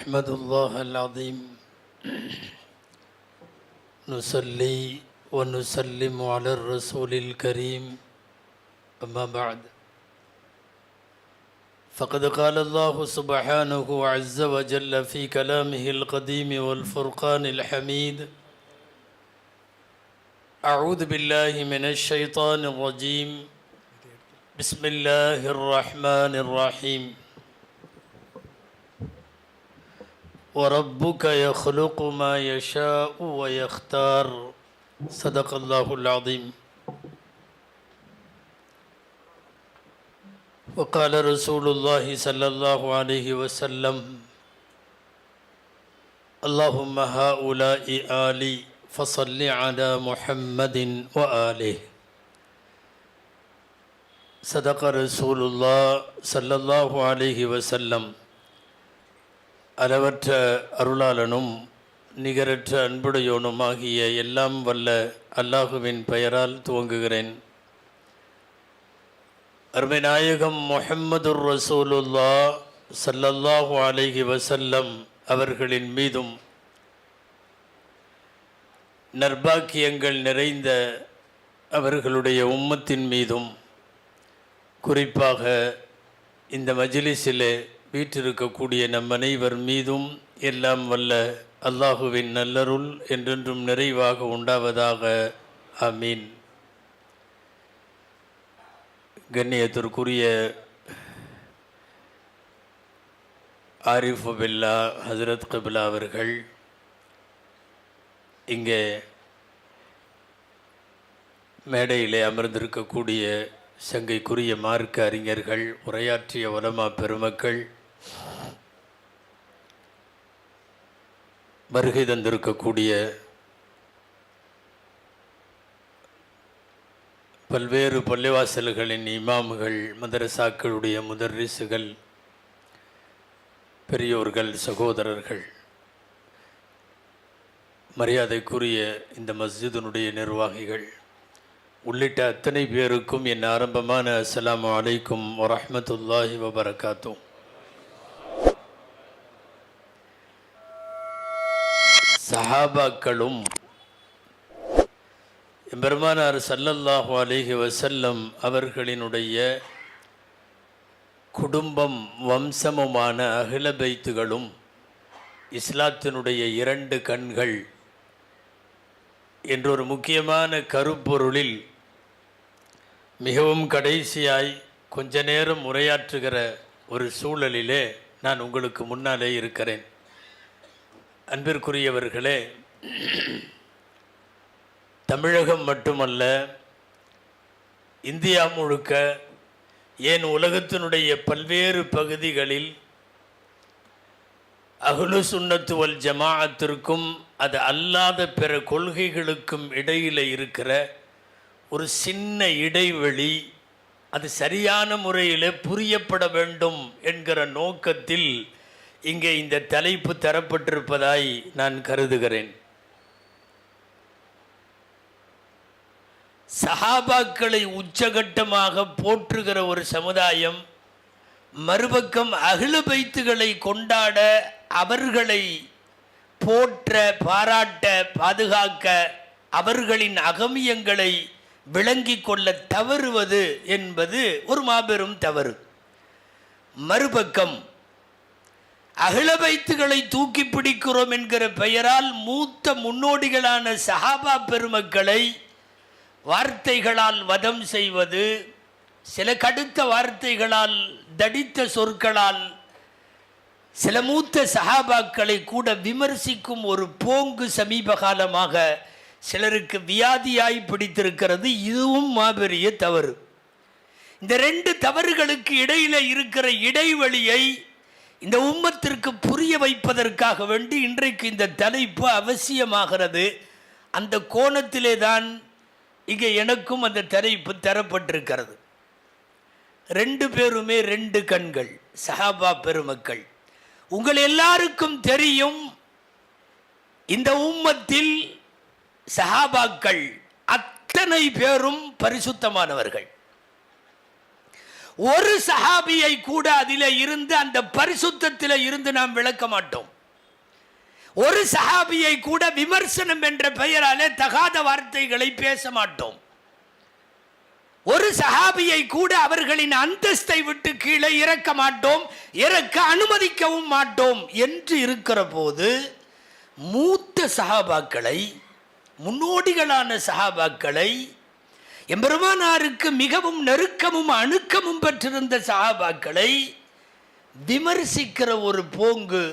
أحمد الله العظيم نصلي ونسلم على الرسول الكريم أما بعد فقد قال الله سبحانه عز وجل في كلامه القديم والفرقان الحميد أعوذ بالله من الشيطان الرجيم بسم الله الرحمن الرحيم وربك يخلق ما يشاء ويختار صدق الله العظيم وقال رسول الله صلى الله عليه وسلم اللهم هؤلاء آلي فصل على محمد وآله صدق رسول الله صلى الله عليه وسلم அளவற்ற அருளாளனும் நிகரற்ற அன்புடையோனுமாகிய எல்லாம் வல்ல அல்லாஹுவின் பெயரால் துவங்குகிறேன். அருமை நாயகம் முஹம்மதுர் ரசூலுல்லாஹ் ஸல்லல்லாஹு அலைஹி வஸல்லம் அவர்களின் மீதும் நற்பாக்கியங்கள் நிறைந்த அவர்களுடைய உம்மத்தின் மீதும் குறிப்பாக இந்த மஜ்லிஸிலே வீற்றிருக்கக்கூடிய நம் அனைவர் மீதும் எல்லாம் வல்ல அல்லாஹுவின் நல்லருள் என்றென்றும் நிறைவாக உண்டாவதாக. ஆமீன். கண்ணியத்திற்குரிய ஆரிஃபு பில்லா ஹசரத் கபிலா அவர்கள் இங்கே மேடையிலே அமர்ந்திருக்கக்கூடிய சங்கைக்குரிய மார்க்க அறிஞர்கள், உரையாற்றிய உலமா பெருமக்கள், வருகை தந்திருக்கக்கூடிய பல்வேறு பள்ளிவாசல்களின் இமாம்கள், மதரசாக்களுடைய முதர்ரிசுகள், பெரியோர்கள், சகோதரர்கள், மரியாதைக்குரிய இந்த மஸ்ஜிதினுடைய நிர்வாகிகள் உள்ளிட்ட அத்தனை பேருக்கும் என் ஆரம்பமான அஸ்ஸலாமு அலைக்கும் வரஹ்மத்துல்லாஹி வபரகாத்துஹு. சஹாபாக்களும் எம்பெருமானார் ஸல்லல்லாஹு அலைஹி வஸல்லம் அவர்களினுடைய குடும்பம் வம்சமுமான அஹ்ல பைத்துகளும் இஸ்லாத்தினுடைய இரண்டு கண்கள் என்றொரு முக்கியமான கருப்பொருளில் மிகவும் கடைசியாய் கொஞ்ச நேரம் உரையாற்றுகிற ஒரு சூழலிலே நான் உங்களுக்கு முன்னாலே இருக்கிறேன். அன்பிற்குரியவர்களே, தமிழகம் மட்டுமல்ல, இந்தியா முழுக்க, ஏன் உலகத்தினுடைய பல்வேறு பகுதிகளில் அஹ்லு சுன்னத்து வல் ஜமாஅத்திற்கும் அது அல்லாத பிற கொள்கைகளுக்கும் இடையில் இருக்கிற ஒரு சின்ன இடைவெளி அது சரியான முறையில் புரியப்பட வேண்டும் என்கிற நோக்கத்தில் இங்கே இந்த தலைப்பு தரப்பட்டிருப்பதாய் நான் கருதுகிறேன். சஹாபாக்களை உச்சகட்டமாக போற்றுகிற ஒரு சமுதாயம், மறுபக்கம் அஹ்லு பைத்துகளை கொண்டாட, அவர்களை போற்ற, பாராட்ட, பாதுகாக்க, அவர்களின் அகமியங்களை விளங்கி கொள்ள தவறுவது என்பது ஒரு மாபெரும் தவறு. மறுபக்கம் அஹ்லு பைத்துகளை தூக்கி பிடிக்கிறோம் என்கிற பெயரால் மூத்த முன்னோடிகளான சஹாபா பெருமக்களை வார்த்தைகளால் வதம் செய்வது, சில கடுத்த வார்த்தைகளால், தடித்த சொற்களால் சில மூத்த சஹாபாக்களை கூட விமர்சிக்கும் ஒரு போங்கு சமீப காலமாக சிலருக்கு வியாதியாய் பிடித்திருக்கிறது. இதுவும் மாபெரிய தவறு. இந்த ரெண்டு தவறுகளுக்கு இடையில இருக்கிற இடைவெளியை இந்த உம்மத்திற்கு புரிய வைப்பதற்காக வேண்டி இன்றைக்கு இந்த தலைப்பு அவசியமாகிறது. அந்த கோணத்திலே தான் இங்கே எனக்கும் அந்த தலைப்பு தரப்பட்டிருக்கிறது. ரெண்டு பேருமே ரெண்டு கண்கள், சஹாபா பெருமக்கள். உங்கள் எல்லாருக்கும் தெரியும், இந்த உம்மத்தில் சஹாபாக்கள் அத்தனை பேரும் பரிசுத்தமானவர்கள். ஒரு சஹாபியை கூட அதில் இருந்து, அந்த பரிசுத்தத்தில் இருந்து நாம் விளக்க மாட்டோம். ஒரு சஹாபியை கூட விமர்சனம் என்ற பெயராலே தகாத வார்த்தைகளை பேச மாட்டோம். ஒரு சஹாபியை கூட அவர்களின் அந்தஸ்தை விட்டு கீழே இறக்க மாட்டோம், இறக்க அனுமதிக்கவும் மாட்டோம் என்று இருக்கிற போது மூத்த சஹாபாக்களை, முன்னோடிகளான சஹாபாக்களை, எம்பெருமானாருக்கு மிகவும் நெருக்கமும் அணுக்கமும் பெற்றிருந்த சஹாபாக்களை விமர்சிக்கிற ஒரு போங்கு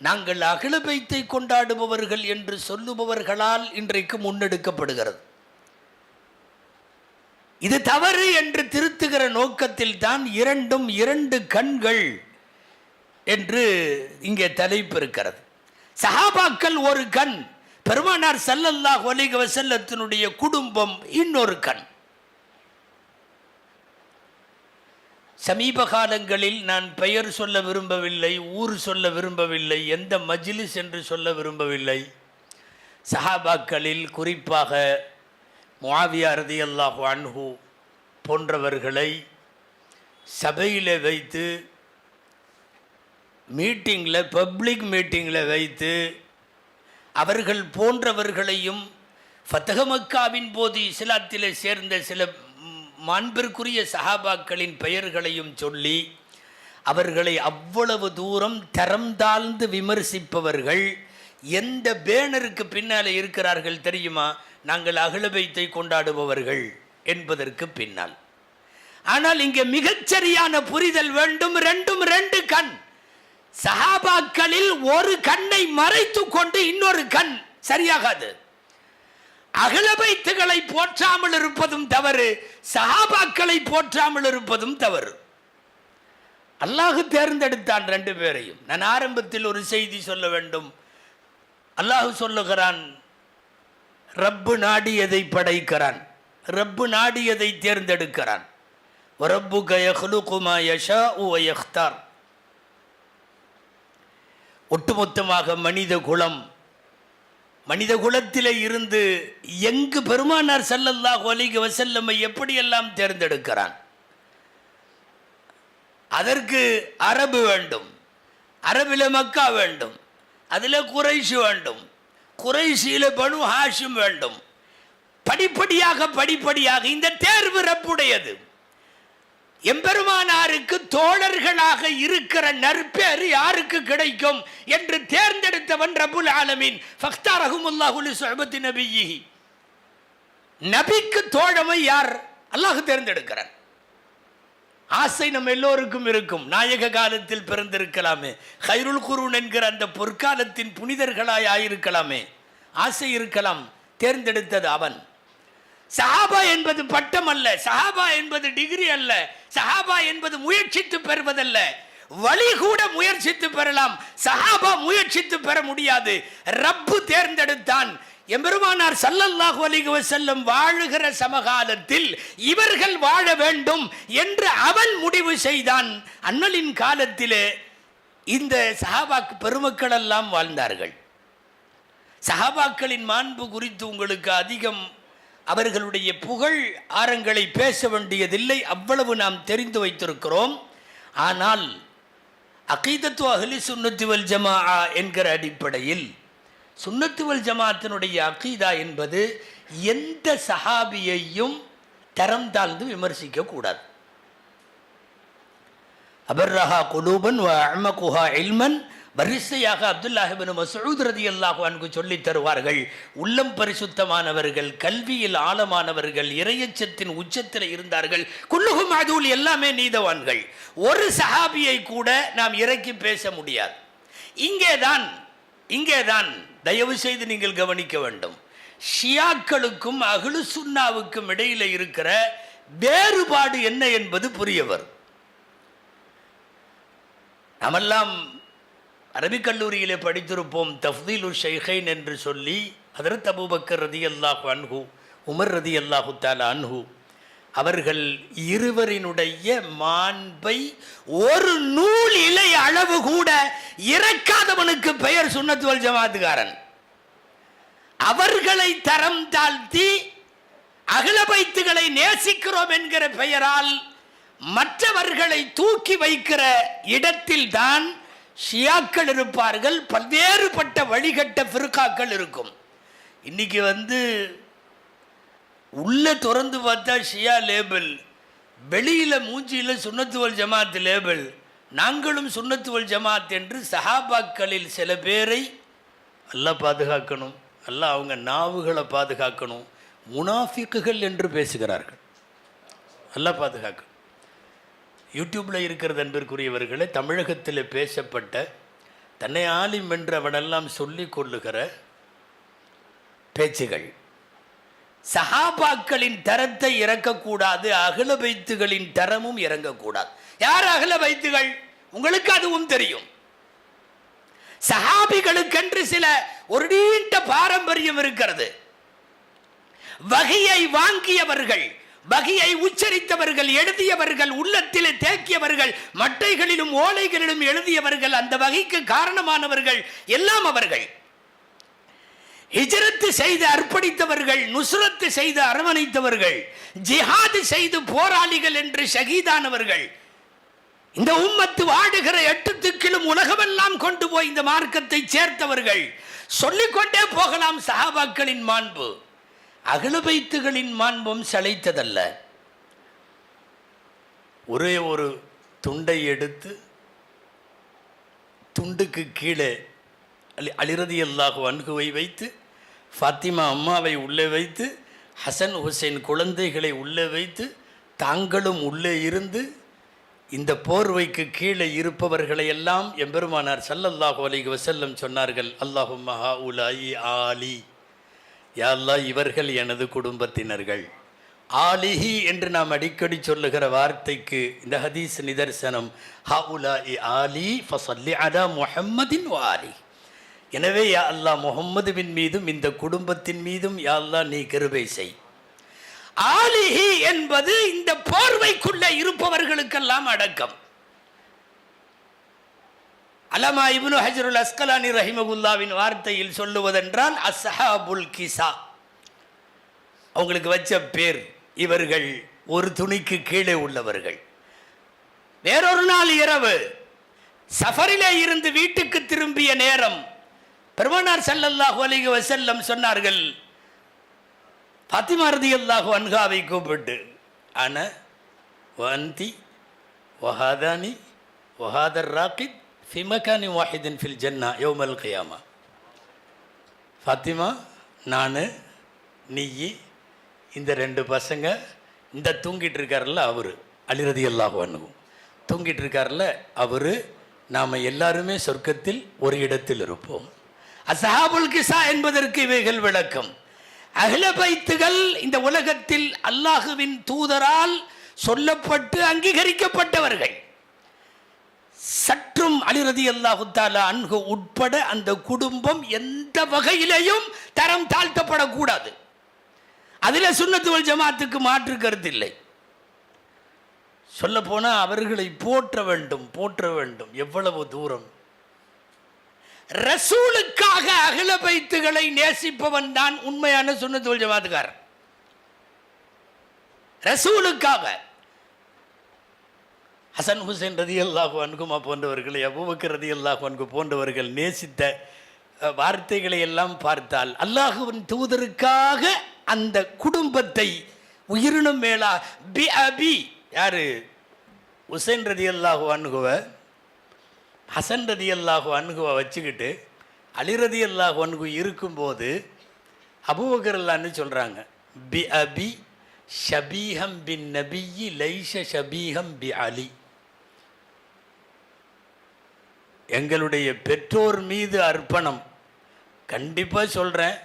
நாங்கள் அகில பைத்தை கொண்டாடுபவர்கள் என்று சொல்லுபவர்களால் இன்றைக்கு முன்னெடுக்கப்படுகிறது. இது தவறு என்று திருத்துகிற நோக்கத்தில் தான் இரண்டும் இரண்டு கண்கள் என்று இங்கே தலைப்பு இருக்கிறது. சஹாபாக்கள் ஒரு கண், பெருமானார் ஸல்லல்லாஹு அலைஹி வஸல்லத்தினுடைய குடும்பம் இன்னொரு கண். சமீப காலங்களில் நான் பெயர் சொல்ல விரும்பவில்லை, ஊர் சொல்ல விரும்பவில்லை, எந்த மஜ்லிஸ் என்று சொல்ல விரும்பவில்லை. சஹாபாக்களில் குறிப்பாக முஆவியா ரலியல்லாஹு அன்ஹு போன்றவர்களை சபையில் வைத்து மீட்டிங்கில், பப்ளிக் மீட்டிங்கில் வைத்து அவர்கள் போன்றவர்களையும் ஃபத்ஹ் மக்காவின் போது இஸ்லாத்திலே சேர்ந்த சில மாண்பிற்குரிய சஹாபாக்களின் பெயர்களையும் சொல்லி அவர்களை அவ்வளவு தூரம் தரம் தாழ்ந்து விமர்சிப்பவர்கள் எந்த பேனருக்கு பின்னாலே இருக்கிறார்கள் தெரியுமா? நாங்கள் அஹ்ல பைத்தை கொண்டாடுபவர்கள் என்பதற்கு பின்னால். ஆனால் இங்கே மிகச்சரியான புரிதல் வேண்டும். ரெண்டும் ரெண்டு கண். சஹாபாக்களில் ஒரு கண்ணை மறைத்து கொண்டு இன்னொரு கண் சரியாகாது. அஹ்ல பைத்துகளை போற்றாமல் இருப்பதும் தவறு, சஹாபாக்களை போற்றாமல் இருப்பதும் தவறு. அல்லாஹ் தேர்ந்தெடுத்தான் ரெண்டு பேரையும். நான் ஆரம்பத்தில் ஒரு செய்தி சொல்ல வேண்டும். அல்லாஹ் சொல்லுகிறான், ரப்பு நாடியதை படைக்கிறான், ரப்பு நாடியதை தேர்ந்தெடுக்கிறான். வரப்புக யஹ்லுகு மா யஷாஉ வ யக்தார். ஒட்டுமொத்தமாக மனித குலத்திலே இருந்து எங்கு பெருமானார் ஸல்லல்லாஹு அலைஹி வஸல்லம் எப்படியெல்லாம் தேர்ந்தெடுக்கிறான். அதற்கு அரபு வேண்டும், அரபில மக்கா வேண்டும், அதில் குறைஷ் வேண்டும், குறைஷியில பனு ஹாஷிம் வேண்டும். படிப்படியாக இந்த தேர்வு ரப்புடையது. எம்பெருமானாருக்கு தோழர்களாக இருக்கிற நற்பேறு யாருக்கு கிடைக்கும் என்று தேர்ந்தெடுத்தவன் ரப்புல் ஆலமீன். ஃபக்தாரஹுமுல்லாஹு லிஸுஹ்பத்தி நபிய்யிஹி. நபிக்கு தோழமை யார்? அல்லாஹ் தேர்ந்தெடுக்கிறான். ஆசை நம்ம எல்லோருக்கும் இருக்கும். நாயக காலத்தில் பிறந்திருக்கலாமே, கைருல் குரூன் என்கிற அந்த பொற்காலத்தின் புனிதர்களாய் ஆயிருக்கலாமே, ஆசை இருக்கலாம். தேர்ந்தெடுத்தது அவன். சஹாபா என்பது பட்டம் அல்ல, சஹாபா என்பது டிகிரி அல்ல, சஹாபா என்பது முயற்சித்து பெறுவதல்ல. வழி கூட முயற்சித்து பெறலாம், சஹாபா முயற்சித்து பெற முடியாது. ரப்பு தேர்ந்தெடுத்தான். எம்பெருமானார் ஸல்லல்லாஹு அலைஹி வஸல்லம் வாழுகிற சமகாலத்தில் இவர்கள் வாழ வேண்டும் என்று அவன் முடிவு செய்தான். அண்ணலின் காலத்திலே இந்த சஹாபா பெருமக்கள் எல்லாம் வாழ்ந்தார்கள். சஹாபாக்களின் மாண்பு குறித்து உங்களுக்கு அதிகம் அவர்களுடைய புகழ் ஆரங்களை பேச வேண்டியதில்லை, அவ்வளவு நாம் தெரிந்து வைத்திருக்கிறோம். ஆனால் அகீதத்து அஹ்லி சுன்னத்தி வல் ஜமாஅ என்கிற அடிப்படையில் சுன்னத்து வல் ஜமாஅத்தினுடைய அகீதா என்பது எந்த சஹாபியையும் தரம் தாழ்ந்து விமர்சிக்க கூடாது. அபர்ரஹா குலூபன் வ அஅமகுஹா இல்மன். வரிசையாக அப்துல்லாஹ் இப்னு மஸ்ஊத் ரலியல்லாஹு அன்ஹு சொல்லித் தருவார்கள், உள்ளம் பரிசுத்தமானவர்கள், கல்வியில் ஆழமானவர்கள், இறையச்சத்தின் உச்சத்தில் இருந்தார்கள். குல்லுஹும் அதூல், எல்லாமே நீதவான்கள். ஒரு சஹாபியை கூட நாம் இறக்கி பேச முடியாது. இங்கேதான் தயவு செய்து நீங்கள் கவனிக்க வேண்டும். ஷியாக்களுக்கும் அஹ்லு சுன்னாவுக்கும் இடையில இருக்கிற வேறுபாடு என்ன என்பது புரிய வரும். நாமெல்லாம் அரபிக் கல்லூரியிலே படித்திருப்போம். தஃதீலு ஷைഖைன் என்று சொல்லி ஹதரத் அபூபக்கர் ரலியல்லாஹு அன்ஹு, உமர் ரலியல்லாஹு தஆலா அன்ஹு அவர்கள் இருவரினுடைய மாண்பை ஒரு நூல் இலை அளவு கூட இறக்காதவனுக்கு பெயர் சுன்னத் வல் ஜமாஅத்துக்காரன். அவர்களை தரம் தாழ்த்தி அஹ்ல பைத்துகளை நேசிக்கிறோம் என்கிற பெயரால் மற்றவர்களை தூக்கி வைக்கிற இடத்தில் தான் ஷியாக்கள் இருப்பார்கள், பல்வேறுபட்ட வழிகட்ட ஃபிர்காக்கள் இருக்கும். இன்னைக்கு உள்ள திறந்து பார்த்தா ஷியா லேபிள், வெளியில் மூஞ்சியில் சுன்னத்துவல் ஜமாத் லேபிள். நாங்களும் சுன்னத்துவல் ஜமாத் என்று சஹாபாக்களில் சில பேரை அல்லாஹ் பாதுகாக்கணும், அல்லாஹ் அவங்க நாவுகளை பாதுகாக்கணும், முனாஃபிக்குகள் என்று பேசுகிறார்கள். அல்லாஹ் பாதுகாக்கணும். யூடியூப்பில் இருக்கிறது அன்பிற்குரியவர்களே, தமிழகத்தில் பேசப்பட்ட தன்னை ஆலிம் என்று அவனெல்லாம் சொல்லிக் கொள்ளுகிற பேச்சுகள், சஹாபாக்களின் தரத்தை இறக்கக்கூடாது, அகல பைத்துகளின் தரமும் இறங்கக்கூடாது. யார் அகல பைத்துகள்? உங்களுக்கு அதுவும் தெரியும். சஹாபிகளுக்கென்று சில ஒரு நீண்ட பாரம்பரியம் இருக்கிறது. வகையை வாங்கியவர்கள், வகையை உச்சரித்தவர்கள், எழுதியவர்கள், உள்ளத்திலே தேக்கியவர்கள், மட்டைகளிலும் ஓலைகளிலும் எழுதியவர்கள், அந்த வகைக்கு காரணமானவர்கள் எல்லாம் அவர்கள். ஹிஜ்ரத்து செய்து அர்ப்பணித்தவர்கள், நுஸ்ரத்து செய்து அரவணைத்தவர்கள், ஜிஹாது செய்து போராளிகள் என்று ஷஹீதானவர்கள், இந்த உம்மத்து வாடுகிற 8 திக்கிலும் உலகமெல்லாம் கொண்டு போய் இந்த மார்க்கத்தை சேர்த்தவர்கள். சொல்லிக்கொண்டே போகலாம். சஹாபாக்களின் மாண்பு அகலபைத்துகளின் மாண்பும் சளைத்ததல்ல. ஒரே ஒரு துண்டை எடுத்து துண்டுக்கு கீழே அலி ரலியல்லாஹு அன்ஹுவை வைத்து, ஃபாத்திமா அம்மாவை உள்ளே வைத்து, ஹசன் ஹுசைன் குழந்தைகளை உள்ளே வைத்து, தாங்களும் உள்ளே இருந்து இந்த போர்வைக்கு கீழே இருப்பவர்களை எல்லாம் எம்பெருமானார் ஸல்லல்லாஹு அலைஹி வஸல்லம் சொன்னார்கள், அல்லாஹும்ம ஹாஉலாஇ ஆலி, யா அல்லாஹ் இவர்கள் எனது குடும்பத்தினர்கள். ஆலிஹி என்று நாம் அடிக்கடி சொல்லுகிற வார்த்தைக்கு இந்த ஹதீஸ் நிதர்சனம். ஹாஉலாஇ ஆலி ஃபஸல்லி அலா முஹம்மதின் வ ஆலி. எனவே யா அல்லாஹ் முஹம்மதுவின் மீதும் இந்த குடும்பத்தின் மீதும் யா அல்லாஹ் நீ கிருபை செய். ஆலிஹி என்பது இந்த போர்வைக்குள்ள இருப்பவர்களுக்கெல்லாம் அடக்கம். அலமா இப்னு ஹஜ்ருல் அஸ்கலானி ரஹிமகுல்லாவின் வார்த்தையில் சொல்லுவதென்றால் அஸ்ஹாபுல் கிசா, அவங்களுக்கு வச்ச பேர். இவர்கள் ஒரு துணிக்கு கீழே உள்ளவர்கள். வேறொரு நாள் இரவு சஃபரிலே இருந்து வீட்டுக்கு திரும்பிய நேரம் பெருமானார் ஸல்லல்லாஹு அலைஹி வஸல்லம் சொன்னார்கள், ஃபாத்திமா ரலியல்லாஹு அன்ஹாவை கூப்பிட்டு, அன வந்தி வஹாதானி வஹாதர் ராகித் ஃபி மகானி வாஹிதின் ஃபில் ஜன்னா யௌமல் கியாமா. ஃபாத்திமா, நான், நீ, இந்த 2 பசங்க, இந்த தூங்கிட்டு இருக்கார்ல அவர், அலி ரலியல்லாஹு அன்ஹு தூங்கிட்டு இருக்கார்ல அவர், நாம் எல்லாருமே சொர்க்கத்தில் ஒரு இடத்தில் இருப்போம். அஸ்ஹாபுல் கிஸா என்பதற்கு இவைகள் விளக்கம். அஹ்ல பைத்துகள் இந்த உலகத்தில் அல்லாஹுவின் தூதரால் சொல்லப்பட்டு அங்கீகரிக்கப்பட்டவர்கள். சற்றும் அலி ரலியல்லாஹு தஆலா அன்ஹு உட்பட அந்த குடும்பம் எந்த வகையிலேயும் தரம் தாழ்த்தப்படக்கூடாது. அதில் சுன்னத்து வல் ஜமாத்துக்கு மாற்று கருத்து இல்லை. சொல்ல போனால் அவர்களை போற்ற வேண்டும், போற்ற வேண்டும். எவ்வளவு தூரம்! ரசூலுக்காக அஹ்ல பைத்துகளை நேசிப்பவன் தான் உண்மையான சுன்னத்து வல் ஜமாத்துக்காரர். ரசூலுக்காக ஹசன் ஹுசைன் ரலியல்லாஹு அன்ஹுமா போன்றவர்களை, அபூபக்கர் ரலியல்லாஹு அன்ஹு போன்றவர்கள் நேசித்த வார்த்தைகளை எல்லாம் பார்த்தால், அல்லாஹுவின் தூதருக்காக அந்த குடும்பத்தை உயிரினும் மேலா பி அபி, யாரு ஹுசைன் ரலியல்லாஹு அன்ஹுவை, ஹசன் ரலியல்லாஹு அன்ஹுவை வச்சுக்கிட்டு அலி ரலியல்லாஹு அன்ஹு இருக்கும்போது அபூபக்கர் அல்லான்னு சொல்கிறாங்க, பி அபி ஷபீஹம் பின் நபியி லைஷ ஷபீஹம் பி அலி. எங்களுடைய பெற்றோர் மீது அர்ப்பணம். கண்டிப்பாக சொல்கிறேன்,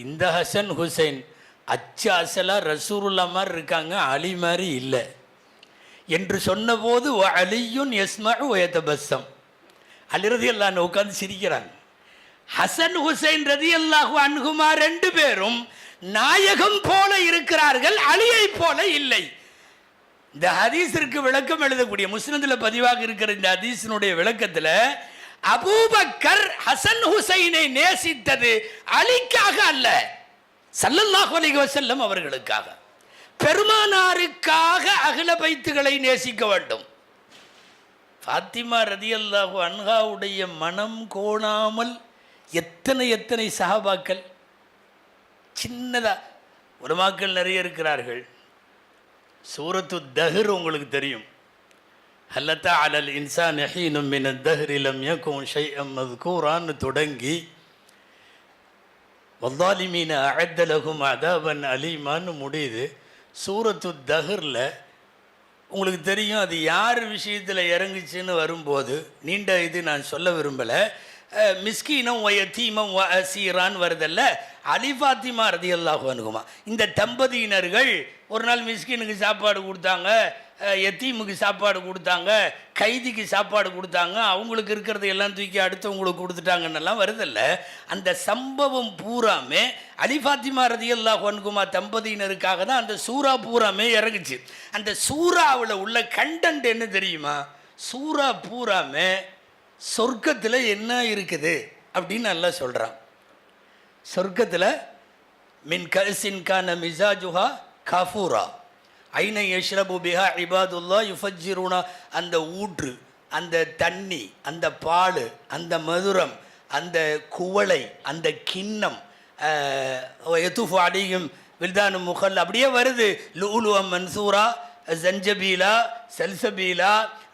இந்த ஹசன் ஹுசைன் அச்சு அசலா ரசூலுல்லாஹ் மாதிரி இருக்காங்க, அலி மாதிரி இல்லை என்று சொன்னபோது அலியுன் யஸ்மஉ வ யதபஸ்ஸம், அலி ரலியல்லாஹு அன்ஹு உட்கார்ந்து சிரிக்கிறாங்க. ஹசன் ஹுசைன் ரலியல்லாஹு அன்ஹுமா 2 பேரும் நாயகம் போல இருக்கிறார்கள், அலியை போல இல்லை. இந்த ஹதீஸிற்கு விளக்கம் எழுதக்கூடிய முஸ்னதில் பதிவாக இருக்கிற இந்த ஹதீஸினுடைய விளக்கத்தில், அபூபக்கர் ஹசன் ஹுசைனை நேசித்தது அலிக்காக அல்ல, ஸல்லல்லாஹு அலைஹி வஸல்லம் அவர்களுக்காக. பெருமானாருக்காக அஹ்ல பைத்துகளை நேசிக்க வேண்டும். ஃபாத்திமா ரதியல்லாஹு அன்ஹாவுடைய மனம் கோணாமல் எத்தனை எத்தனை சஹாபாக்கள், சின்னதாக உலமாக்கள் நிறைய இருக்கிறார்கள். சூரத்து தஹர் உங்களுக்கு தெரியும். ஹல்லத்தா அலல் இன்சான் ஹீனும் மின தஹ்ரி லம் யகுன் ஷைஅம் மذ்கூரான்னு தொடங்கி வல்லாலிமீன அஅத்த லஹும் அதாபன் அலீமான்னு முடியுது. சூரத்து தஹரில் உங்களுக்கு தெரியும் அது யார் விஷயத்தில் இறங்குச்சுன்னு வரும்போது நீண்ட இது நான் சொல்ல விரும்பலை. மிஸ்கீனம் ஒயத்தீமம் அசீரான்னு வருதல்ல, அலி ஃபாத்திமா ரதியல்லாஹு அன்ஹுமா இந்த தம்பதியினர்கள் ஒரு நாள் மிஸ்கீனுக்கு சாப்பாடு கொடுத்தாங்க, எத்தீமுக்கு சாப்பாடு கொடுத்தாங்க, கைதிக்கு சாப்பாடு கொடுத்தாங்க, அவங்களுக்கு இருக்கிறத எல்லாம் தூக்கி அடுத்தவங்களுக்கு கொடுத்துட்டாங்கன்னெல்லாம் வருதல்ல. அந்த சம்பவம் பூராமே அலி ஃபாத்திமா ரதியல்லாஹு அன்ஹுமா தம்பதியினருக்காக தான் அந்த சூறா பூராமே இறங்குச்சு. அந்த சூறாவில் உள்ள கண்டென்ட் என்ன தெரியுமா? சூறா பூராமே சொர்க்கத்தில் என்ன இருக்குது அப்படின்னு நல்லா சொல்கிறான். சொர்க்கத்தில் மின் கசின் கான மிசாஜுஹா காஃபூரா ஐனை யஷ்ரபு பிஹா இபாதுல்லா யுஃபஜ்ஜிருனா, அந்த ஊற்று, அந்த தண்ணி, அந்த பால், அந்த மதுரம், அந்த குவளை, அந்த கிண்ணம், எத்துஃபு அலைஹிம் வில்தானு முகல் அப்படியே வருது. லுலுவம் மன்சூரா ஜஞ்சபீலா சல்சபீலா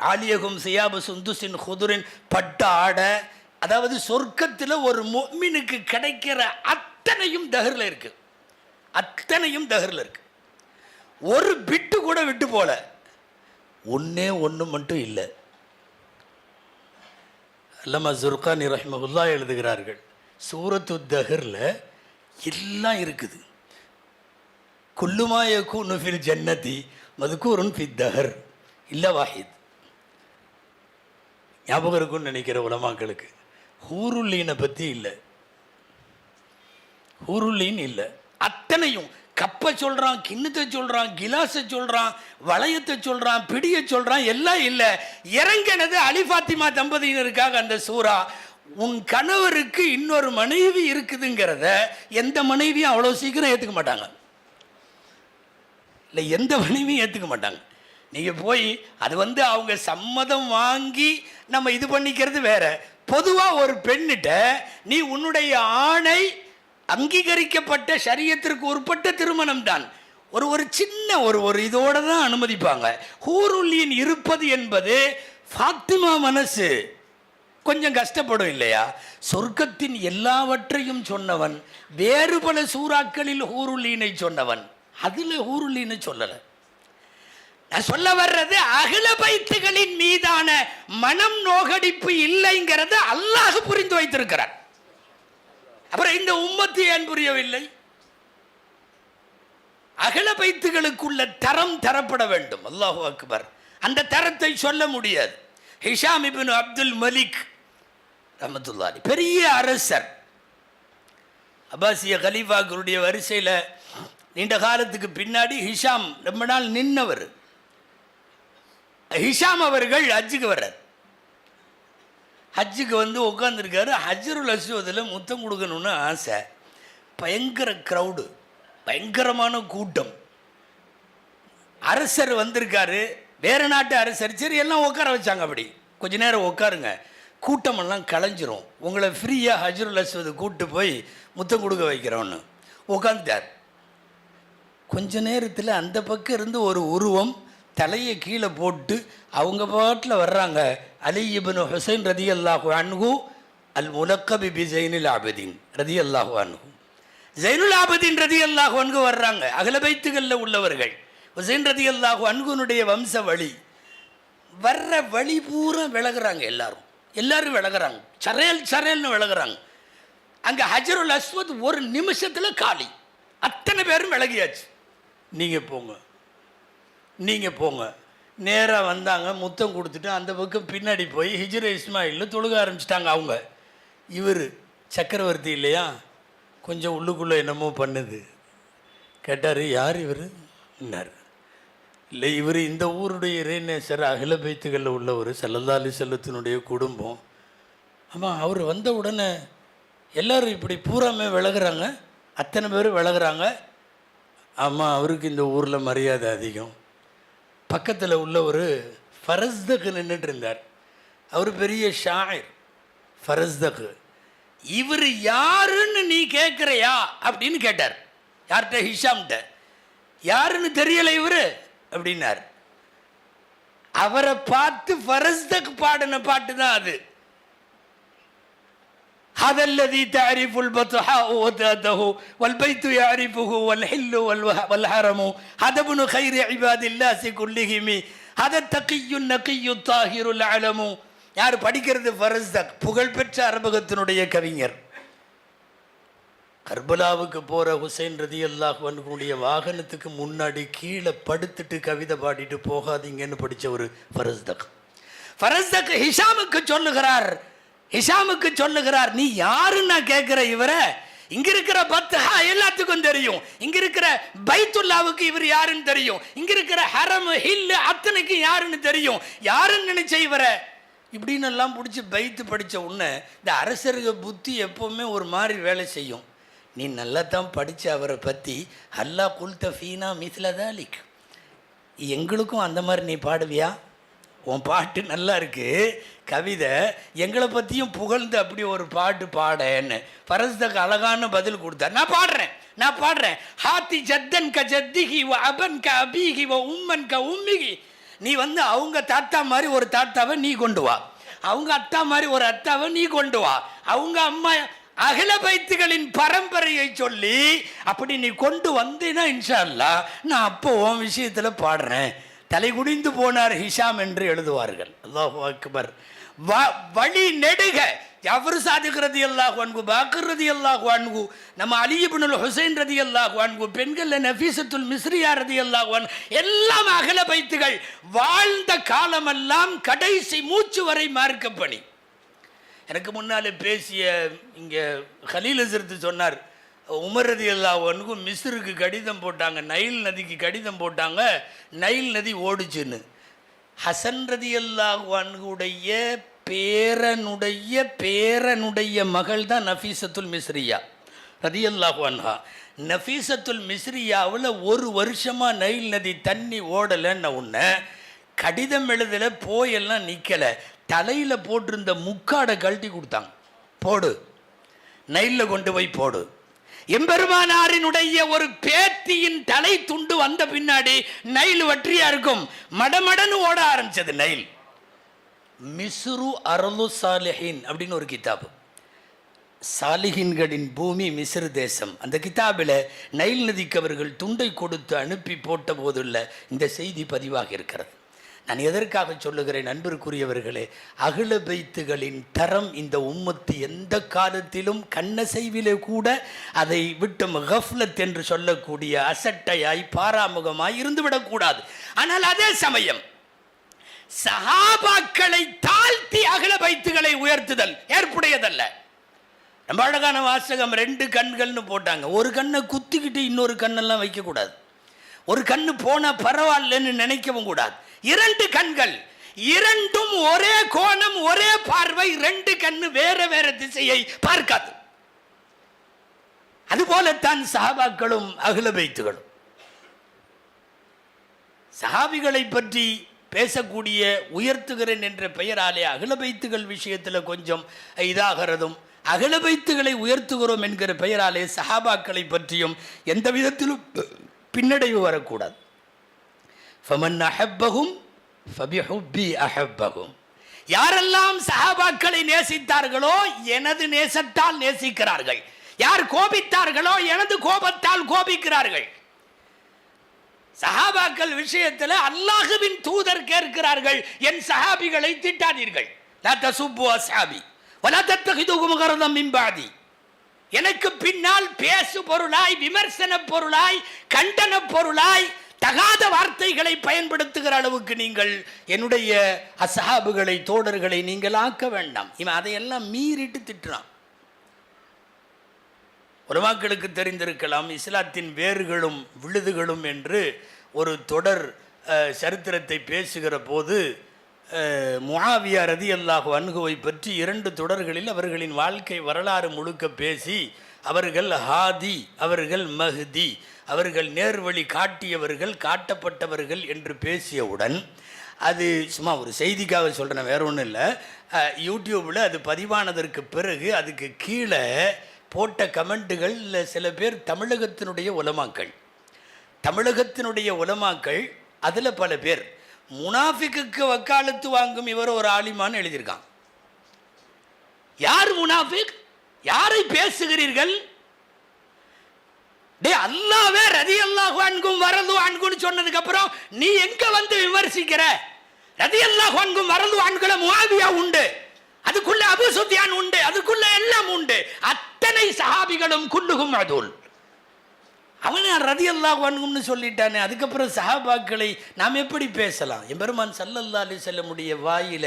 ஆலியகும் சியாபு சுந்துசின் குதுரின் பட்ட ஆடை. அதாவது சொர்க்கத்தில் ஒரு முஃமினுக்கு கிடைக்கிற அத்தனையும் தஹரில் இருக்குது, அத்தனையும் தஹரில் இருக்குது. ஒரு பிட்டு கூட விட்டு போல. ஒன்றே ஒன்று மட்டும் இல்லை. அல்லமா ஜுர்கானி ரஹ்மஹுல்லா எழுதுகிறார்கள், சூரத்து தஹரில் எல்லாம் இருக்குது. குல்லுமா யகூனு ஃபில் ஜன்னதி மதுக்கூருன் ஃபி தஹர் இல்ல வாஹித். ஞாபகம் இருக்குன்னு நினைக்கிற உலமாக்களுக்கு ஹூருல்லீனை பற்றி இல்லை, ஹூருல்லீன் இல்லை. அத்தனையும் கப்பை சொல்கிறான், கிண்ணத்தை சொல்கிறான், கிலாஸை சொல்கிறான், வளையத்தை சொல்கிறான், பிடியை சொல்கிறான், எல்லாம் இல்லை. இறங்கினது அலி ஃபாத்திமா தம்பதியினருக்காக அந்த சூறா. உன் கணவருக்கு இன்னொரு மனைவி இருக்குதுங்கிறத எந்த மனைவியும் அவ்வளோ சீக்கிரம் ஏற்றுக்க மாட்டாங்க. இல்லை, எந்த மனைவியும் ஏற்றுக்க மாட்டாங்க. நீங்கள் போய் அது அவங்க சம்மதம் வாங்கி நம்ம இது பண்ணிக்கிறது வேற. பொதுவாக ஒரு பெண்ணிட்ட நீ உன்னுடைய ஆணை அங்கீகரிக்கப்பட்ட ஷரியத்திற்கு உட்பட்ட திருமணம் தான். ஒரு சின்ன ஒரு இதோட தான் அனுமதிப்பாங்க. ஹூருல்லீன் இருப்பது என்பது ஃபாத்திமா மனசு கொஞ்சம் கஷ்டப்படும் இல்லையா? சொர்க்கத்தின் எல்லாவற்றையும் சொன்னவன், வேறு பல சூறாக்களில் ஹூருல்லீனை சொன்னவன், அதில் ஹூருல்லீனை சொல்லலை. நான் சொல்ல வர்றது அகில பைத்துகளின் மீதான மனம் நோகடிப்பு இல்லைங்கிறத அல்லாஹ் புரிந்து வைத்திருக்கிறார். அப்புறம் இந்த உம்மத்து ஏன் புரியவில்லை? அகில பைத்துகளுக்குள்ள தரம் தரப்பட வேண்டும். அல்லாஹு அக்பர். அந்த தரத்தை சொல்ல முடியாது. ஹிஷாம் இப்னு அப்துல் மலிக் ரஹ்மத்துல்லாஹி பெரிய அரசர், அப்பாசிய கலீஃபாக்களுடைய வரிசையில் நீண்ட காலத்துக்கு பின்னாடி ஹிஷாம் ரொம்ப நாள் நின்னவர். ஹிஷாம் அவர்கள் ஹஜ்ஜுக்கு வர்றார். ஹஜ்ஜுக்கு உட்காந்துருக்காரு. ஹஜ்ருல் அஸ்வதில் முத்தம் கொடுக்கணும்னு ஆசை. பயங்கர க்ரௌடு, பயங்கரமான கூட்டம். அரசர் வந்திருக்காரு, வேறு நாட்டு அரசர். சரி, எல்லாம் உட்கார வச்சாங்க. அப்படி கொஞ்ச நேரம் உட்காருங்க, கூட்டமெல்லாம் கலைஞ்சிரும், உங்களை ஃப்ரீயாக ஹஜ்ருல் அஸ்வது கூப்பிட்டு போய் முத்தம் கொடுக்க வைக்கிறோன்னு உட்காந்துட்டார். கொஞ்ச நேரத்தில் அந்த பக்கம் இருந்து ஒரு உருவம் தலையை கீழே போட்டு அவங்க பாட்டில் வர்றாங்க. அலி இப்னு ஹுசைன் ரதியல்லாஹு அன்ஹு அல் முலக்கபி பி ஜைனுல் ஆபிதீன் ரதியல்லாஹு அன்ஹு. ஜைனுல் ஆபிதீன் ரதியல்லாஹு அன்ஹு வர்றாங்க. அகல பைத்துகளில் உள்ளவர்கள். ஹுசைன் ரதியல்லாஹு அன்ஹுனுடைய வம்ச வழி. வர்ற வழி பூரா விலகுறாங்க. எல்லாரும் விலகுறாங்க. சரையல்னு விலகுறாங்க. அங்கே ஹஜ்ருல் அஸ்வத் ஒரு நிமிஷத்தில் காலி. அத்தனை பேரும் விலகியாச்சு. நீங்கள் போங்க. நேராக வந்தாங்க, முத்தம் கொடுத்துட்டு அந்த பக்கம் பின்னாடி போய் ஹிஜ்ர இஸ்மாயில் தொழுக ஆரம்பிச்சிட்டாங்க. அவங்க இவர் சக்கரவர்த்தி இல்லையா, கொஞ்சம் உள்ளுக்குள்ளே என்னமோ பண்ணுது. கேட்டார், யார் இவர் என்னார். இல்லை, இவர் இந்த ஊருடைய இறைநேசர், அகில பைத்துகளில் உள்ளவர், ஸல்லல்லாஹு அலைஹி வஸல்லத்தினுடைய குடும்பம். ஆமாம், அவர் வந்த உடனே எல்லோரும் இப்படி பூராமே விலகுறாங்க, அத்தனை பேரும் விலகுறாங்க. ஆமாம், அவருக்கு இந்த ஊரில் மரியாதை அதிகம். பக்கத்தில் உள்ள ஒரு ஃபரஸ்தக்கு நின்றுட்டு இருந்தார். அவர் பெரிய ஷாயிர் ஃபரஸ்தக். இவர் யாருன்னு நீ கேட்குறையா அப்படின்னு கேட்டார். யார்கிட்ட? ஹிஷாம்கிட்ட. யாருன்னு தெரியலை இவர் அப்படின்னார். அவரை பார்த்து ஃபரஸ்தக் பாடின பாட்டு தான் அது. هذا الذي تعرف البطحاء وذاته والبيت يعرفه والحل والحرم هذا ابن خير عباد الله كلهم هذا التقي النقي الطاهر العلم. யார் படிக்கிறது? ஃபரஸ்தக், புகழ்பெற்ற அரபகத்தினுடைய கவிஞர். கர்பலாவுக்கு போகிற ஹுசைன் ரதியல்லாஹு அன்ஹுடைய வாகனத்துக்கு முன்னாடி கீழே படுத்துட்டு கவிதை பாடிட்டு போகாதீங்கன்னு படித்த ஒரு ஃபரஸ்தக். ஃபரஸ்தக் ஹிஷாமுக்கு சொல்லுகிறார், நீ யாருன்னு நான் கேட்குற இவரை? இங்க இருக்கிற பத்ஹா எல்லாத்துக்கும் தெரியும், இங்க இருக்கிற பைத்துல்லாவுக்கு இவர் யாருன்னு தெரியும், இங்க இருக்கிற ஹரம் ஹில் அத்தனைக்கு யாருன்னு தெரியும். யாருன்னு நினைச்ச இவரை இப்படின்னு எல்லாம் பிடிச்சி பைத்து படித்த உடனே இந்த அரசர்கள் புத்தி எப்போவுமே ஒரு மாதிரி வேலை செய்யும். நீ நல்லா தான் படித்த அவரை பற்றி அல்லா குல்த ஃபீனா மிஸ்லதாலிக், எங்களுக்கும் அந்த மாதிரி நீ பாடுவியா? உன் பாட்டு நல்லா இருக்கு, கவிதை, எங்களை பற்றியும் புகழ்ந்து அப்படி ஒரு பாட்டு பாடன்னு ஃபரஸ்தக் அழகான பதில் கொடுத்தார். நான் பாடுறேன். ஹாத்தி ஜத்தன் க ஜத்திகி வ அபன் க அபீகி வ உம்மன் க உம்மிகி. நீ வந்து அவங்க தாத்தா மாதிரி ஒரு தாத்தாவை நீ கொண்டு வா, அவங்க அத்தா மாதிரி ஒரு அத்தாவை நீ கொண்டு வா, அவங்க அம்மா அகில பைத்துகளின் பரம்பரையை சொல்லி அப்படி நீ கொண்டு வந்தீன்னா இன்ஷா அல்லாஹ் நான் அப்போ உன் விஷயத்தில் பாடுறேன். தலை குனிந்து போனார் ஹிஷாம் என்று எழுதுவார்கள். அல்லாஹு அக்பர். வழி நெடுக ஜாஃபர் சாதிக் ரலியல்லாஹு அன்ஹு, பாக்கர் ரலியல்லாஹு அன்ஹு, நம்ம அலி இப்னுல் ஹுசைன் ரலியல்லாஹு அன்ஹு, பெண்கள் நஃபீசத்துல் மிஸ்ரியா ரலியல்லாஹு அன்ஹு, எல்லாம் அகல பைத்துகள் வாழ்ந்த காலமெல்லாம் கடைசி மூச்சு வரை மார்க்க பணி. எனக்கு முன்னால் பேசிய இங்கே ஹலீல் ஹசரத் சொன்னார், உமர் ரலியல்லாஹு அன்ஹு மிஸ்ருக்கு கடிதம் போட்டாங்க, நைல் நதிக்கு கடிதம் போட்டாங்க, நைல் நதி ஓடுச்சுன்னு. ஹசன் ரலியல்லாஹு அன்ஹுடைய பேரனுடைய மகள் தான் நஃபீசத்துல் மிஸ்ரியா ரலியல்லாஹு அன்ஹா. நஃபீசத்துல் மிஸ்ரியாவில் ஒரு வருஷமாக நைல் நதி தண்ணி ஓடலைன்னு உடனே கடிதம் எழுதலை, போயெல்லாம் நிற்கலை, தலையில் போட்டிருந்த முக்காடை கழட்டி கொடுத்தாங்க. போடு, நைலில் கொண்டு போய் போடு. எம்பெருமானாரினுடைய ஒரு பேத்தியின் தலை துண்டு வந்த பின்னாடி நைல் வற்றியா இருக்கும், மடமடன்னு ஓட ஆரம்பிச்சது நைல். மிஸ்ரு அர்லு சாலிஹின் அப்படின்னு ஒரு கிதாபு, சாலிஹின்களின் பூமி மிஸ்ர் தேசம். அந்த கிதாபில் நைல் நதிக்கு அவர்கள் துண்டை கொடுத்து அனுப்பி போட்ட போதுள்ள இந்த செய்தி பதிவாக இருக்கிறது. நான் எதற்காக சொல்லுகிறேன் அன்பிற்குரியவர்களே, அகில பைத்துகளின் தரம் இந்த உம்மத்து எந்த காலத்திலும் கண்ணசைவிலே கூட அதை விட்டு கஃப்லத் என்று சொல்லக்கூடிய அசட்டையாய் பாராமுகமாய் இருந்துவிடக்கூடாது. ஆனால் அதே சமயம் சஹாபாக்களை தாழ்த்தி அகில பைத்துகளை உயர்த்துதல் ஏற்புடையதல்ல. ரொம்ப அழகான வாசகம், 2 கண்கள்னு போட்டாங்க. ஒரு கண்ணை குத்திக்கிட்டு இன்னொரு கண்ணெல்லாம் வைக்கக்கூடாது, ஒரு கண்ணு போனால் பரவாயில்லன்னு நினைக்கவும் கூடாது. 2 கண்கள், 2ம் ஒரே கோணம், ஒரே பார்வை, 2 கண்ணு வேற வேற திசையை பார்க்காது. அதுபோலத்தான் சஹாபாக்களும் அஹ்ல பைத்துகளும். சஹாபிகளை பற்றி பேசக்கூடிய உயர்த்துகிறேன் என்ற பெயராலே அஹ்ல பைத்துகள் விஷயத்தில் கொஞ்சம் இதாகிறதும், அஹ்ல பைத்துகளை உயர்த்துகிறோம் என்கிற பெயராலே சஹாபாக்களை பற்றியும் எந்த விதத்திலும் பின்னடைவு வரக்கூடாது. ஃபமன் அஹப்பஹும் ஃபபிஹுப்பி அஹப்பஹும். யாரெல்லாம் சஹாபாக்களை நேசித்தார்களோ எனது நேசத்தால் நேசிக்கிறார்கள், யார் கோபித்தார்களோ எனது கோபத்தால் கோபிக்கிறார்கள். சஹாபாக்கள் விஷயத்தில் அல்லாஹ்வின் தூதர் கேட்கிறார்கள், என் சஹாபிகளை திட்டாதீர்கள். லா தசுப்பு அஸ்ஹாபி வலா தத்தகிதுஹும் கரதம் மின் பாதி. எனக்கு பின்னால் பேசு பொருளாய், விமர்சன பொருளாய், கண்டன பொருளாய் தகாத வார்த்தைகளை பயன்படுத்துகிற அளவுக்கு நீங்கள் என்னுடைய அஸ்ஹாபுகளை, தோழர்களை நீங்கள் ஆக்க வேண்டாம். இவன் அதையெல்லாம் மீறிட்டு திட்டுறான். உலமாக்களுக்கு தெரிந்திருக்கலாம், இஸ்லாத்தின் வேர்களும் விழுதுகளும் என்று ஒரு தொடர் சரித்திரத்தை பேசுகிற போது முஆவியா ரலியல்லாஹு அன்ஹுவை பற்றி 2 தொடர்களில் அவர்களின் வாழ்க்கை வரலாறு முழுக்க பேசி, அவர்கள் ஹாதி, அவர்கள் மஹ்தி, அவர்கள் நேர்வழி காட்டியவர்கள், காட்டப்பட்டவர்கள் என்று பேசியவுடன் அது சும்மா ஒரு செய்திக்காக சொல்கிறேன், வேற ஒன்றும் இல்லை. யூடியூப்பில் அது பதிவானதற்கு பிறகு அதுக்கு கீழே போட்ட கமெண்ட்டுகள் சில பேர் தமிழகத்தினுடைய உலமாக்கள் அதில் பல பேர் முனாஃபிக்கு வக்காலத்து வாங்கும் இவர் ஒரு ஆலிமான்னு எழுதியிருக்கான். யார் முனாஃபிக்? யாரை பேசுகிறீர்கள்? டே, அல்லாஹ்வே ரலியல்லாஹு அன்ஹும் வரது அன்ஹுன்னு சொன்னதுக்கு அப்புறம் நீ எங்க வந்து விமர்சிக்கிற? ரலியல்லாஹு அன்ஹும் வரது அன்ஹுல முஆவியா உண்டு, அதுக்குள்ள அபூ சுஃபியான் உண்டு, அதுக்குள்ள எல்லாம் உண்டு. அத்தனை சஹாபிகளும் குல்லுஹும் அதுல். அவன் ரலியல்லாஹு அன்ஹும்னு சொல்லிட்டானே, அதுக்கப்புறம் சஹாபாக்களை நாம் எப்படி பேசலாம்? எம்பெருமான் ஸல்லல்லாஹு அலைஹி வஸல்லமுடைய வாயில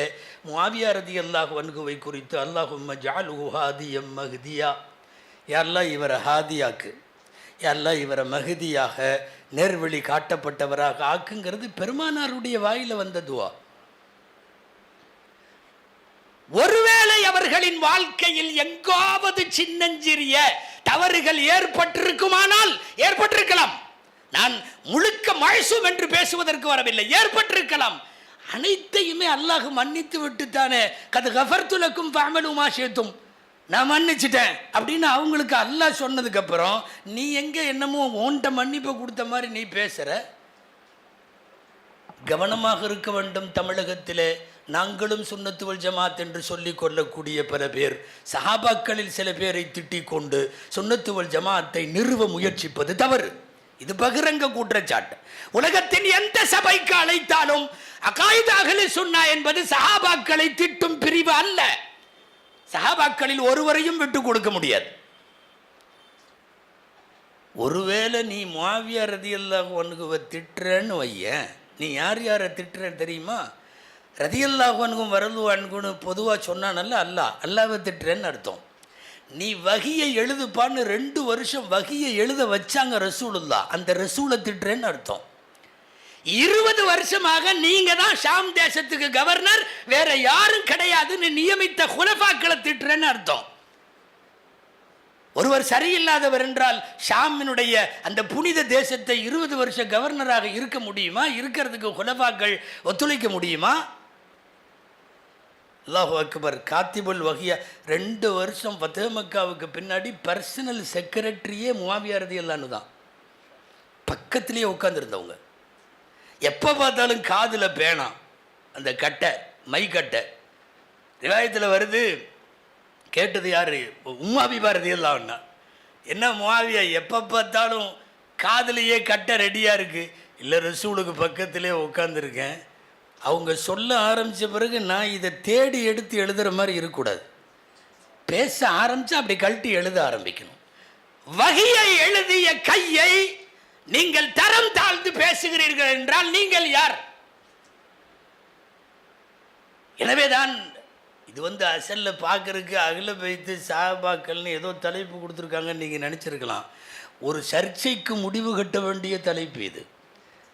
முஆவியா ரலியல்லாஹு அன்ஹுவை குறித்து அல்லாஹும்ம ஜஅல்ஹு ஹாதியம் மஹ்தியா, யா அல்லாஹ் இவரை ஹாதியாக்கு, யா அல்லாஹ் இவரை மஹ்தியாக நேர்வழி காட்டப்பட்டவராக ஆக்குங்கிறது பெருமானாருடைய வாயில வந்த துவா. ஒருவேளை அவர்களின் வாழ்க்கையில் எங்காவது சின்னஞ்சிறிய தவறுகள் ஏற்பட்டிருக்குமானால் ஏற்பட்டிருக்கலாம். நான் முழுக்க மழ்சூம் என்று பேசுவதற்கு வரவில்லை, ஏற்பட்டிருக்கலாம். அனைத்தையுமே அல்லாஹ் மன்னித்து விட்டுத்தானே கது கஃபர்து லக்கும் ஃபஅமலு மா ஷி'தும், நான் மன்னிச்சிட்டேன் அப்படின்னு அவங்களுக்கு அல்லாஹ் சொன்னதுக்கு அப்புறம் நீ எங்க என்னமோ ஓன்ட்ட மன்னிப்பு கொடுத்த மாதிரி நீ பேசுற? கவனமாக இருக்க வேண்டும். தமிழகத்திலே நாங்களும் சுன்னத்து வல் ஜமாத் என்று சொல்லிக் கொள்ளக்கூடிய பல பேர் சஹாபாக்களில் சில பேரை திட்டிக் கொண்டு சுன்னத்து வல் ஜமாத்தை நிறுவ முயற்சிப்பது தவறு. இது பகிரங்க குற்றச்சாட்டு. உலகத்தின் எந்த சபைக்கு அழைத்தாலும் அகாயித் அஹ்லு சுன்னா என்பது சஹாபாக்களை திட்டும் பிரிவு அல்ல. சஹாபாக்களில் ஒருவரையும் விட்டு கொடுக்க முடியாது. ஒருவேளை நீ முஆவியா ரலியல்லாஹு அன்ஹுவை திட்டுறன்னு வையேன், நீ யாரை திட்டுற தெரியுமா? ரலியல்லாஹு அன்ஹு வரது அன்ஹுன்னு பொதுவாக சொன்னானல்ல, அல்லாஹ்வை திட்டுறேன்னு அர்த்தம். நீ வஹியை எழுதுப்பான்னு 2 வருஷம் வஹியை எழுத வச்சாங்க ரசூலுல்லாஹ், அந்த ரசூலை திட்டுறேன்னு அர்த்தம். 20 வருஷமாக நீங்க தான் ஷாம் தேசத்துக்கு கவர்னர், வேற யாரும் கிடையாதுன்னு நியமித்த குலஃபாக்களை திட்டுறேன்னு அர்த்தம். ஒருவர் சரியில்லாதவர் என்றால் ஷாமினுடைய அந்த புனித தேசத்தை 20 வருஷ கவர்னராக இருக்க முடியுமா? இருக்கிறதுக்கு குலஃபாக்கள் ஒத்துழைக்க முடியுமா? அல்லாஹு அக்பர். காத்திபுல் வஹியா 2 வருஷம் ஃபத்ஹ் மக்காவுக்கு பின்னாடி பர்சனல் செக்ரட்டரியே முஆவியா ரலியல்லாஹு தான், பக்கத்திலேயே உட்கார்ந்துருந்தவங்க. எப்போ பார்த்தாலும் காதில் பேணாம், அந்த கட்டை மைக்கட்டை. ரிவாயத்தில் வருது, கேட்டது யார்? உம்மாபிபா ரலியல்லாஹு. என்ன முஆவியா எப்போ பார்த்தாலும் காதிலேயே கட்டை ரெடியாக இருக்குது? இல்லை, ரசூலுக்கு பக்கத்திலே உட்காந்துருக்கேன். அவங்க சொல்ல ஆரம்பித்த பிறகு நான் இதை தேடி எடுத்து எழுதுகிற மாதிரி இருக்கக்கூடாது. பேச ஆரம்பித்தா அப்படி கழட்டி எழுத ஆரம்பிக்கணும். வஹியை எழுதிய கையை நீங்கள் தரம் தாழ்ந்து பேசுகிறீர்கள் என்றால் நீங்கள் யார்? எனவேதான் இது அசல்ல பார்க்கறதுக்கு அகில பைத்து சஹாபாக்கள்னு ஏதோ தலைப்பு கொடுத்துருக்காங்கன்னு நீங்கள் நினச்சிருக்கலாம். ஒரு சர்ச்சைக்கு முடிவு கட்ட வேண்டிய தலைப்பு இது.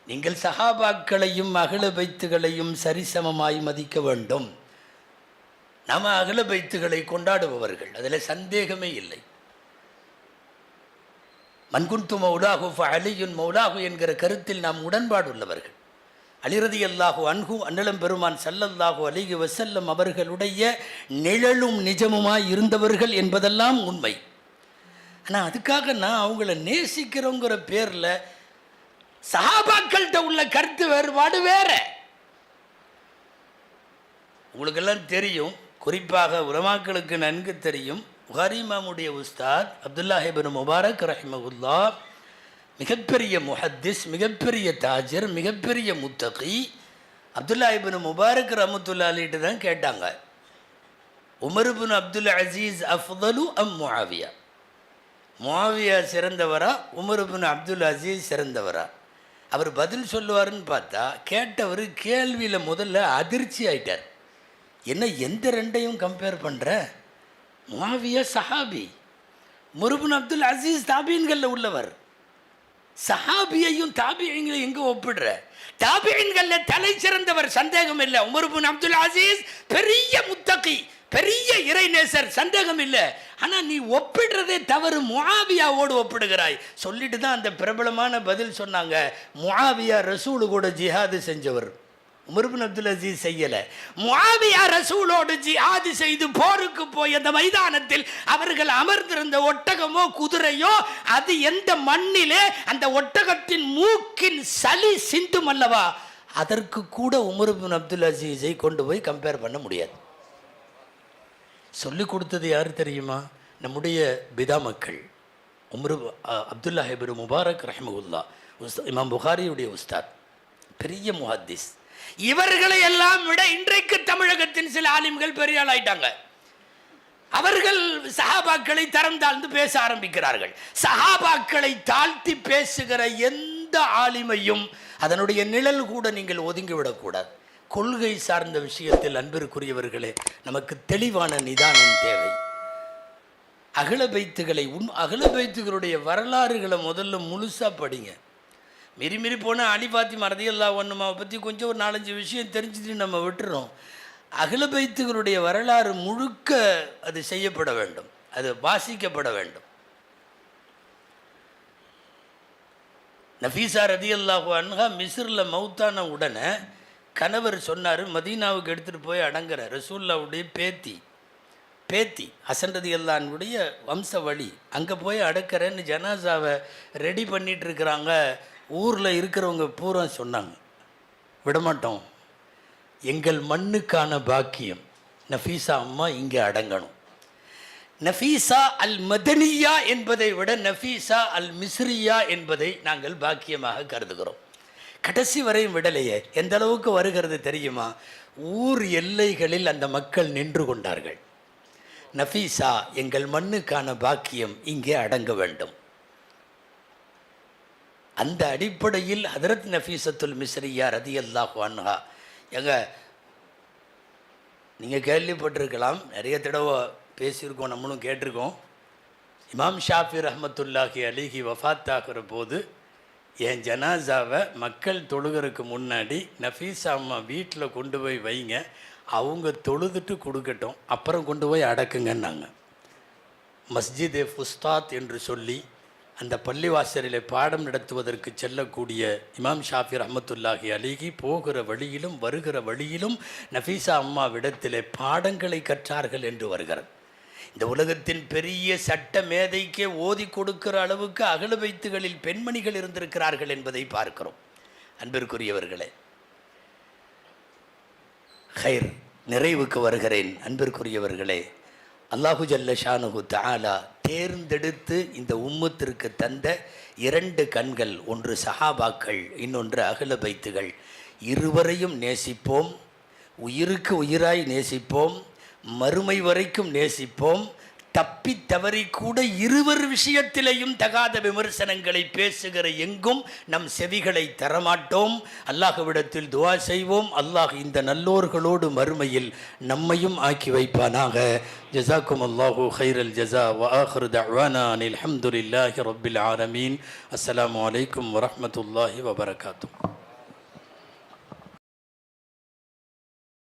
நீங்கள் சஹாபாக்களையும் அகில பைத்துகளையும் சரிசமமாய் மதிக்க வேண்டும். நம்ம அகில பைத்துகளை கொண்டாடுபவர்கள், அதில் சந்தேகமே இல்லை. மன்குன்து மௌலாஹு ஃபஅலியுன் மௌலாஹு என்கிற கருத்தில் நாம் உடன்பாடு உள்ளவர்கள். அலி ரலியல்லாஹு அன்ஹு அன்னலம் பெருமான் ஸல்லல்லாஹு அலைஹி வஸல்லம் அவர்களுடைய நிழலும் நிஜமுமாய் இருந்தவர்கள் என்பதெல்லாம் உண்மை. ஆனால் அதுக்காக நான் அவங்கள நேசிக்கிறோங்கிற பேரில் சஹாபாக்கள்கிட்ட உள்ள கருத்து வேறுபாடு வேற. உங்களுக்கெல்லாம் தெரியும், குறிப்பாக உலமாக்களுக்கு நன்கு தெரியும், புகாரி இமாமுடைய உஸ்தாத் அப்துல்லாஹ் இப்னு முபாரக் ரஹிமஹுல்லாஹ் மிகப்பெரிய முஹத்திஸ், மிகப்பெரிய தாஜர், மிகப்பெரிய முத்தகி. அப்துல்லாஹ் இப்னு முபாரக் ரஹ்மத்துல்லாஹி அலைஹி தான் கேட்டாங்க, உமர் இப்னு அப்துல் அசீஸ் அஃதலு அம் முஆவியா? Muawiya சிறந்தவரா, Umar ibn Abdul Azeez சிறந்தவரா? அவர் பதில் சொல்லுவாருன்னு பார்த்தா கேட்டவர் கேள்வியில் முதல்ல அதிர்ச்சி ஆயிட்டார். என்ன எந்த ரெண்டையும் கம்பேர் பண்ணுற? முஆவியா சஹாபி, உமர் இப்னு அப்துல் அசீஸ் தாபீன்களில் உள்ளவர். சஹாபியையும் தாபியங்களையும் எங்கே ஒப்பிடுற? தாபியன்களில் தலை சிறந்தவர், சந்தேகம் இல்லை. உமர் இப்னு அப்துல் அசீஸ் பெரிய முத்தகி, பெரிய இறைநேசர், சந்தேகம் இல்லை. ஆனால் நீ ஒப்பிடுறதே தவறு, முஆவியாவோடு ஒப்பிடுகிறாய். சொல்லிட்டு தான் அந்த பிரபலமான பதில் சொன்னாங்க, முஆவியா ரசூலு கூட ஜிஹாது செஞ்சவர், உமர் இப்னு அப்துல் அசீஸ் செய்யல. முஆவியா ரசூலோடு ஜிஹாது செய்து போருக்கு போய் அந்த மைதானத்தில் அவர்கள் அமர்ந்திருந்த ஒட்டகமோ குதிரையோ அது எந்த மண்ணிலே அந்த ஒட்டகத்தின் மூக்கின் சளி சிந்தும் அல்லவா, அதற்கு கூட உமர் இப்னு அப்துல் அசீஸை கொண்டு போய் கம்பேர் பண்ண முடியாது. சொல்லிக் கொடுத்தது யார் தெரியுமா? நம்முடைய பிதா மக்கள். உமர் அப்துல்லா இப்னு முபாரக் ரஹ்மஹுல்லா, இமாம் புகாரியுடைய உஸ்தாத், பெரிய முஹத்திஸ். இவர்களை எல்லாம் விட இன்றைக்கு தமிழகத்தின் சில ஆலிம்கள் பெரிய ஆளாயிட்டாங்க. அவர்கள் சஹாபாக்களை தரம் தாழ்ந்து பேச ஆரம்பிக்கிறார்கள். சஹாபாக்களை தாழ்த்தி பேசுகிற எந்த ஆலிமையும் அதனுடைய நிழல் கூட நீங்கள் ஒதுங்கிவிடக்கூடாது. கொள்கை சார்ந்த விஷயத்தில் அன்பிற்குரியவர்களே நமக்கு தெளிவான நிதானம் தேவை. அகல பைத்துகளை அகல பைத்துகளுடைய வரலாறுகளை முதல்ல முழுசாக படிங்க. மீறி போனால் அலி ஃபாத்திமா ரலியல்லாஹு அன்ஹுவை பற்றி கொஞ்சம் ஒரு 4-5 விஷயம் தெரிஞ்சுட்டு நம்ம விட்டுறோம். அகல பைத்துகளுடைய வரலாறு முழுக்க அது செய்யப்பட வேண்டும், அது வாசிக்கப்பட வேண்டும். நஃபீஸா ரலியல்லாஹு அன்ஹா மிஸ்ரில் மௌத்தான உடனே கணவர் சொன்னார், மதீனாவுக்கு எடுத்துகிட்டு போய் அடங்குற ரசூலுல்லாஹ்வுடைய பேத்தி ஹசன் ரலியல்லாஹுடைய வம்ச வழி, அங்கே போய் அடக்கிறேன்னு ஜனாசாவை ரெடி பண்ணிகிட்டு இருக்கிறாங்க. ஊரில் இருக்கிறவங்க பூரா சொன்னாங்க, விடமாட்டோம், எங்கள் மண்ணுக்கான பாக்கியம், நஃபீஸா அம்மா இங்கே அடங்கணும். நஃபீஸா அல் மதனியா என்பதை விட நஃபீஸா அல் மிஸ்ரியா என்பதை நாங்கள் பாக்கியமாக கருதுகிறோம். கடைசி வரையும் விடலையே. எந்த அளவுக்கு வருகிறது தெரியுமா? ஊர் எல்லைகளில் அந்த மக்கள் நின்று கொண்டார்கள். நஃபீஸா எங்கள் மண்ணுக்கான பாக்கியம் இங்கே அடங்க வேண்டும். அந்த அடிப்படையில் ஹதரத் நஃபீஸத்துல் மிஸ்ரியா ரலியல்லாஹு அன்ஹா, நீங்கள் கேள்விப்பட்டிருக்கலாம், நிறைய தடவை பேசியிருக்கோம், நம்மளும் கேட்டிருக்கோம். இமாம் ஷாஃபி ரஹ்மத்துல்லாஹி அலைஹி வஃபாத் ஆகிற போது என் ஜனாசாவை மக்கள் தொழுகிறதுக்கு முன்னாடி நஃபீஸா அம்மா வீட்டில் கொண்டு போய் வைங்க, அவங்க தொழுதுட்டு கொடுக்கட்டும், அப்புறம் கொண்டு போய் அடக்குங்கன்னாங்க. மஸ்ஜிதே ஃபுஸ்தாத் என்று சொல்லி அந்த பள்ளிவாசலில் பாடம் நடத்துவதற்கு செல்லக்கூடிய இமாம் ஷாஃபி ரஹ்மத்துல்லாஹி அலைஹி போகிற வழியிலும் வருகிற வழியிலும் நஃபீஸா அம்மாவிடத்திலே பாடங்களை கற்றார்கள் என்று வருகிறது. இந்த உலகத்தின் பெரிய சட்ட மேதைக்கே ஓதி கொடுக்கிற அளவுக்கு அகல பைத்துகளில் பெண்மணிகள் இருந்திருக்கிறார்கள் என்பதை பார்க்கிறோம். அன்பிற்குரியவர்களே, ஹைர், நிறைவுக்கு வருகிறேன். அன்பிற்குரியவர்களே, அல்லாஹு ஜல்ல ஷானுஹு தஆலா தேர்ந்தெடுத்து இந்த உம்மத்திற்கு தந்த 2 கண்கள், ஒன்று சஹாபாக்கள், இன்னொன்று அகல பைத்துகள். இருவரையும் நேசிப்போம், உயிருக்கு உயிராய் நேசிப்போம், மறுமை வரைக்கும் நேசிப்போம். தப்பி தவறி கூட இருவர் விஷயத்திலேயும் தகாத விமர்சனங்களை பேசுகிற எங்கும் நம் செவிகளை தரமாட்டோம். அல்லாஹ்விடத்தில் துஆ செய்வோம். அல்லாஹ் இந்த நல்லோர்களோடு மறுமையில் நம்மையும் ஆக்கி வைப்பானாக. ஜஸாக்கும் அல்லாஹு ஹைரல் ஜஸா வ ஆஹிரு தஅவானா அனில் ஹம்துலில்லாஹி ரப்பில் ஆலமீன். அஸ்ஸலாமு அலைக்கும் வரஹ்மத்துல்லாஹி வபரகாத்துஹு.